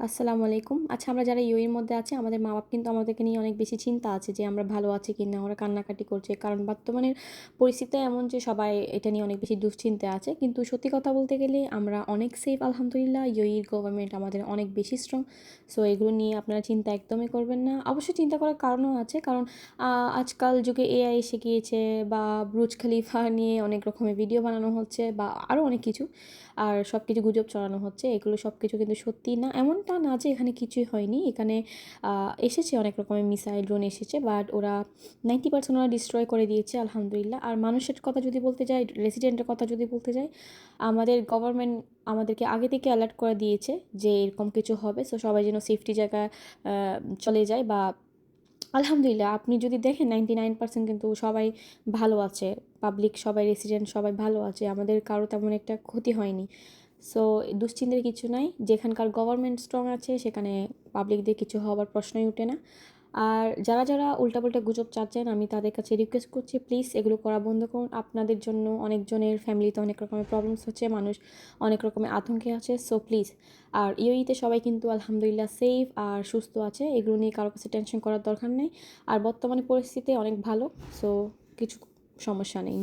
আসসালামু আলাইকুম। আচ্ছা, আমরা যারা ইউএইর মধ্যে আছি, আমাদের মা-বাপ কিন্তু আমাদেরকে নিয়ে অনেক বেশি চিন্তা আছে যে আমরা ভালো আছি কিনা? ওরা কান্নাকাটি করছে। কারণ বর্তমানের পরিস্থিতি এমন যে সবাই এটা নিয়ে অনেক বেশি দুশ্চিন্তায় আছে। কিন্তু সত্যি কথা বলতে গেলে আমরা অনেক সেফ আলহামদুলিল্লাহ। ইউএইর গভর্নমেন্ট আমাদের অনেক বেশি স্ট্রং। সো এগুলো নিয়ে আপনারা চিন্তা একদমই করবেন না। অবশ্যই চিন্তা করার কারণও আছে। কারণ আজকাল যুগে এআই এসে গিয়েছে বা বুর্জ খলিফা নিয়ে অনেক রকমের ভিডিও বানানো হচ্ছে বা আরও অনেক কিছু। আর সবকিছু গুজব ছড়ানো হচ্ছে। এগুলো সবকিছু কিন্তু সত্যি না। এমনটা না যে এখানে কিছুই হয়নি। এখানে এসেছে অনেক রকমের মিসাইল, ড্রোন এসেছে। বাট ওরা 90% ওরা ডিস্ট্রয় করে দিয়েছে আলহামদুলিল্লাহ। আর মানুষের কথা যদি বলতে যাই, রেসিডেন্টের কথা যদি বলতে যাই, আমাদের গভর্নমেন্ট আমাদেরকে আগে থেকে অ্যালার্ট করে দিয়েছে যে এরকম কিছু হবে। সো সবাই যেন সেফটি জায়গায় চলে যায় বা আলহামদুলিল্লাহ আপনি যদি দেখেন 99% কিন্তু সবাই ভালো আছে। পাবলিক সবাই, রেসিডেন্ট সবাই ভালো আছে। আমাদের কারো তেমন একটা ক্ষতি হয়নি। সো দুশ্চিন্তার কিছু নাই। যেখানকার গভর্নমেন্ট স্ট্রং আছে সেখানে পাবলিকদের কিছু হওয়ার প্রশ্নই ওঠে না। আর যারা উল্টাপাল্টা গুজব চাচ্ছেন, আমি তাদের কাছে রিকোয়েস্ট করছি প্লিজ এগুলো করা বন্ধ করুন। আপনাদের জন্য অনেকজনের ফ্যামিলিতে অনেক রকমের প্রবলেমস হচ্ছে, মানুষ অনেক রকমের আতঙ্কে আছে। So please. আর ইউএইতে সবাই কিন্তু আলহামদুলিল্লাহ সেফ আর সুস্থ আছে। এগুলো নিয়ে কারো কাছে টেনশন করার দরকার নেই। আর বর্তমানে পরিস্থিতি অনেক ভালো। সো কিছু সমস্যা নেই।